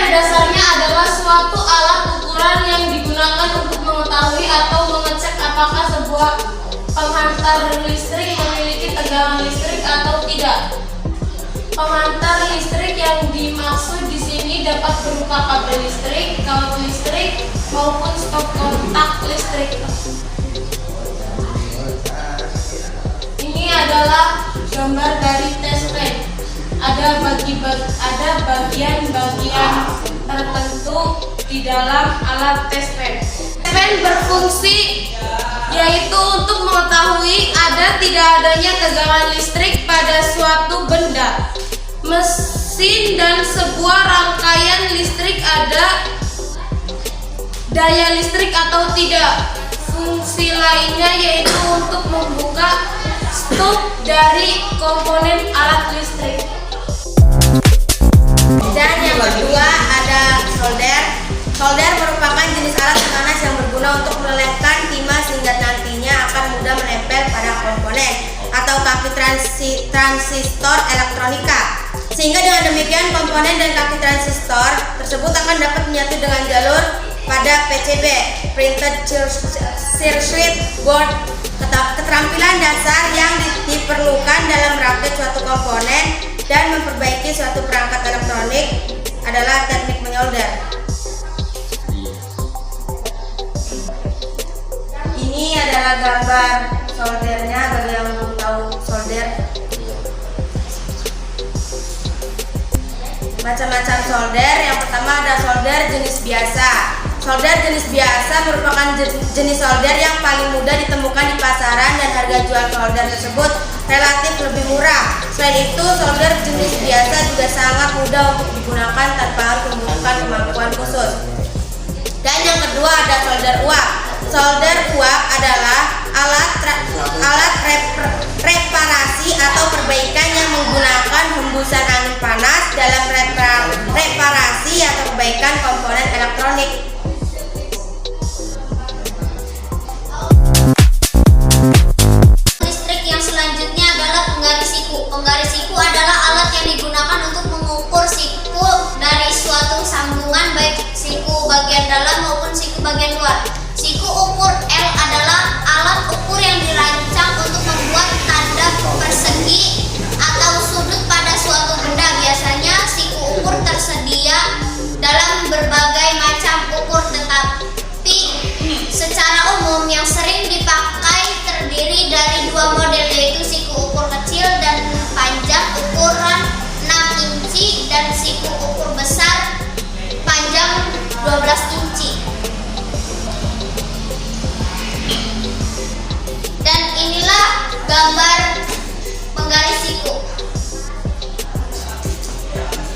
pada dasarnya adalah suatu alat ukuran yang digunakan untuk mengetahui atau mengecek apakah sebuah penghantar listrik memiliki tegangan listrik atau tidak. Penghantar listrik yang dimaksud di sini dapat berupa kabel listrik, kaut listrik, maupun stop kontak listrik. Ini adalah gambar dari test pan. Ada bagian-bagian tertentu di dalam alat test pan. Test pan berfungsi yaitu untuk mengetahui ada tidak adanya tegangan listrik pada suatu benda, mesin, dan sebuah rangkaian listrik ada daya listrik atau tidak. Fungsi lainnya yaitu untuk membuka stop dari komponen alat listrik. Dan yang kedua ada solder. Solder merupakan jenis alat pemanas yang berguna untuk melelehkan timah sehingga nantinya akan mudah menempel pada komponen atau kaki transistor elektronika. Sehingga dengan demikian komponen dan kaki transistor tersebut akan dapat menyatu dengan jalur pada PCB (Printed Circuit Board). Keterampilan dasar yang diperlukan dalam merakit suatu komponen dan memperbaiki suatu perangkat elektronik adalah teknik menyolder. Ini adalah gambar soldernya bagi yang belum tahu solder. Macam-macam solder. Yang pertama ada solder jenis biasa. Solder jenis biasa merupakan jenis solder yang paling mudah ditemukan di pasaran dan harga jual solder tersebut relatif lebih murah. Selain itu, solder jenis biasa juga sangat mudah untuk digunakan tanpa harus membutuhkan kemampuan khusus. Dan yang kedua ada solder uap. Solder uap adalah alat reparasi atau perbaikan yang menggunakan hembusan angin panas dalam reparasi atau perbaikan komponen elektronik. Listrik yang selanjutnya adalah penggaris siku. Penggaris siku adalah alat yang digunakan untuk mengukur siku dari suatu sambungan, baik siku bagian dalam maupun siku bagian luar. Siku ukur L adalah alat ukur yang dirancang untuk membuat tanda persegi atau sudut pada suatu benda. Biasanya siku ukur tersedia dalam berbagai macam ukur, tetapi secara umum yang sering dipakai terdiri dari dua model, yaitu siku ukur kecil dan panjang ukuran 6 inci dan siku ukur besar panjang 12 inci. Dan inilah gambar penggaris siku.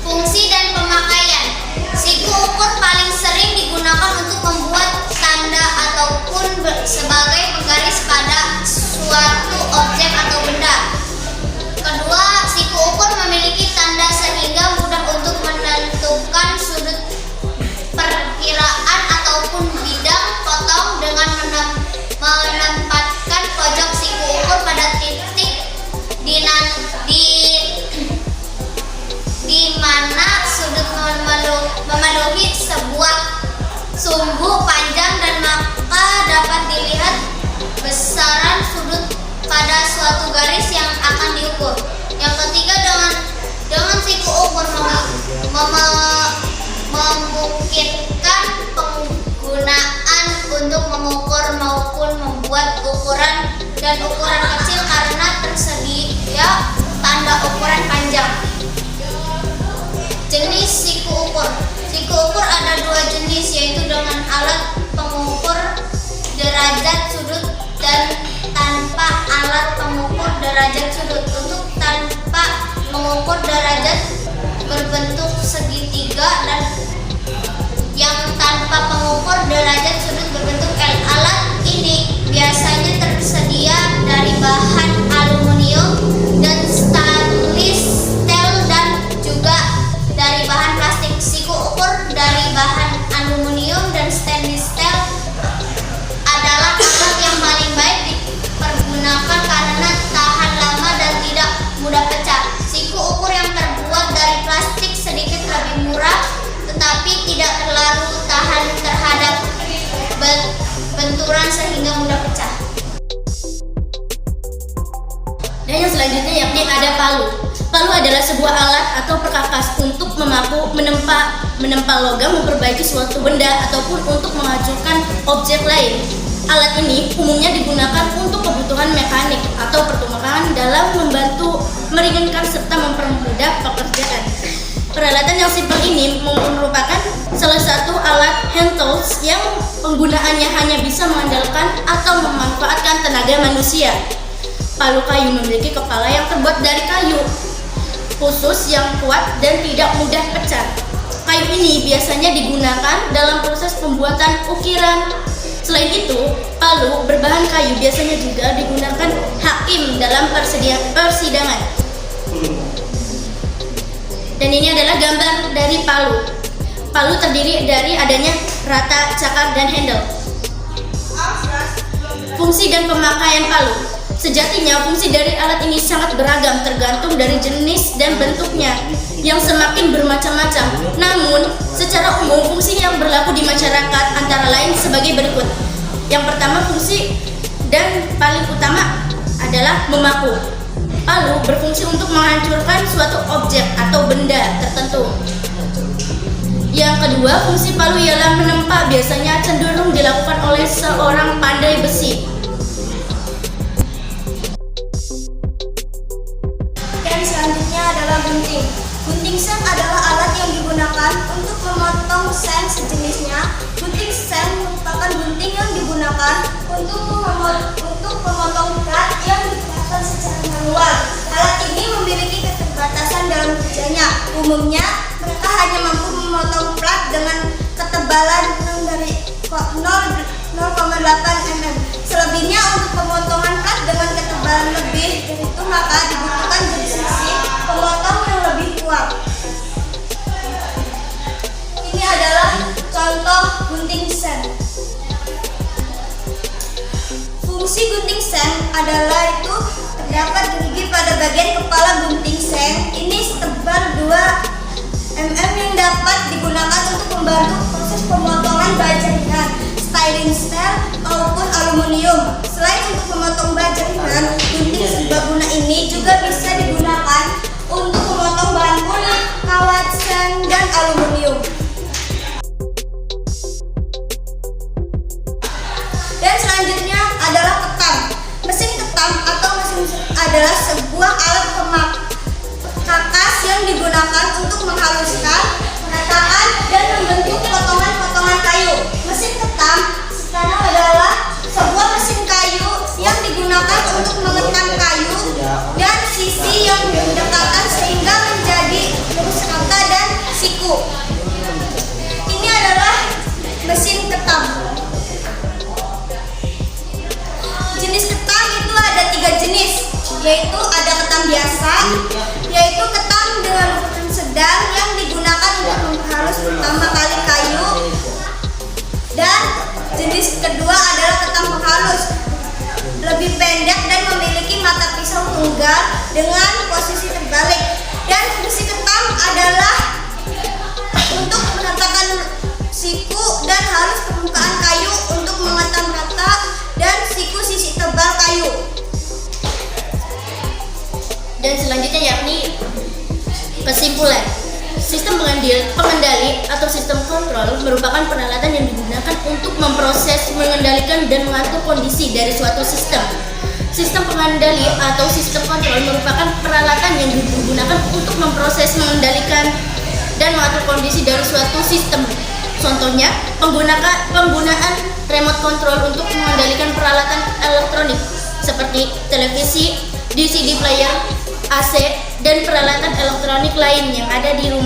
Fungsi dan pemakaian. Siku ukur paling sering digunakan untuk membuat tanda ataupun sebagai penggaris pada suatu objek atau benda. Kedua, siku ukur memiliki tanda sehingga mudah untuk menentukan sudut perkiraan ataupun bidang potong dengan menempatkan pojok siku ukur pada titik di mana sudut memenuhi sebuah sumbu panjang, dan maka dapat dilihat besaran sudut pada suatu garis yang akan diukur. Yang ketiga, dengan siku ukur memungkinkan penggunaan untuk mengukur maupun membuat ukuran dan ukuran kecil karena tersedia tanda ukuran panjang. Jenis siku ukur. Siku ukur ada dua jenis, yaitu dengan alat pengukur derajat sudut dan tanpa alat pengukur derajat sudut. Untuk tanpa mengukur derajat berbentuk segitiga dan yang tanpa pengukur derajat sudut berbentuk L. Alat ini biasanya tersedia dari bahan aluminium dan stainless steel dan juga dari bahan plastik. Siku ukur dari bahan aluminium dan stainless steel adalah alat yang paling baik dipergunakan karena tahan lama dan tidak mudah pecah. Siku ukur yang terbuat dari plastik sedikit lebih murah, tetapi Palu adalah sebuah alat atau perkakas untuk memaku, menempa logam, memperbaiki suatu benda, ataupun untuk menghancurkan objek lain. Alat ini umumnya digunakan untuk kebutuhan mekanik atau pertukaran dalam membantu meringankan serta mempermudah pekerjaan. Peralatan yang simpel ini merupakan salah satu alat hand tools yang penggunaannya hanya bisa mengandalkan atau memanfaatkan tenaga manusia. Palu kayu memiliki kepala yang terbuat dari kayu khusus yang kuat dan tidak mudah pecah. Kayu ini biasanya digunakan dalam proses pembuatan ukiran. Selain itu, palu berbahan kayu biasanya juga digunakan hakim dalam persidangan. Dan ini adalah gambar dari palu. Palu terdiri dari adanya rata, cakar, dan handle. Fungsi dan pemakaian palu. Sejatinya fungsi dari alat ini sangat beragam tergantung dari jenis dan bentuknya yang semakin bermacam-macam. Namun, secara umum fungsi yang berlaku di masyarakat antara lain sebagai berikut. Yang pertama, fungsi dan paling utama adalah memaku. Palu berfungsi untuk menghancurkan suatu objek atau benda tertentu. Yang kedua, fungsi palu ialah menempa, biasanya cenderung dilakukan oleh seorang pandai besi. Dan selanjutnya adalah gunting. Gunting seng adalah alat yang digunakan untuk memotong seng sejenisnya. Gunting seng merupakan gunting yang digunakan untuk memotong plat yang dikeluarkan secara manual. Alat ini memiliki keterbatasan dalam kerjanya. Umumnya, mereka hanya mampu memotong plat dengan ketebalan dari 0,8 mm. Selebihnya untuk pemotongan plat dengan ketebalan lebih dari itu, maka dibutuhkan jenis pemotong yang lebih kuat. Ini adalah contoh gunting seng. Fungsi gunting seng adalah itu terdapat gerigi pada bagian kepala gunting seng. Ini setebal 2 mm yang dapat digunakan untuk membantu proses pemotongan baja ringan, styling steel maupun aluminium. Selain untuk memotong baja ringan, gunting serbaguna ini juga bisa digunakan untuk memotong bahan kulit, kawat, seng, dan aluminium. Dan selanjutnya adalah ketam. Mesin ketam atau mesin adalah sebuah alat perkakas yang digunakan untuk menghaluskan, meratakan, dan membentuk potongan-potongan kayu. Mesin ketam sekarang adalah sebuah mesin kayu yang digunakan untuk mengetam kayu dan sisi yang berdekatan sehingga menjadi lurus rata dan siku. Ini adalah mesin ketam. Jenis ketam itu ada 3 jenis, yaitu ada ketam biasa, yaitu ketam dengan ukuran sedang yang digunakan untuk menghalus pertama kali kayu, dan jenis kedua adalah ketam penghalus, lebih pendek dan memiliki mata pisau tunggal dengan posisi terbalik. Dan fungsi ketam adalah untuk meratakan siku dan halus permukaan kayu, untuk mengetam rata dan siku sisi tebal kayu. Dan selanjutnya yakni kesimpulan. Sistem pengendali atau sistem kontrol merupakan peralatan yang digunakan untuk memproses, mengendalikan, dan mengatur kondisi dari suatu sistem. Sistem pengendali atau sistem kontrol merupakan peralatan yang digunakan untuk memproses, mengendalikan, dan mengatur kondisi dari suatu sistem. Contohnya, penggunaan remote control untuk mengendalikan peralatan elektronik seperti televisi, DCD player, AC, dan peralatan elektronik lain yang ada di rumah.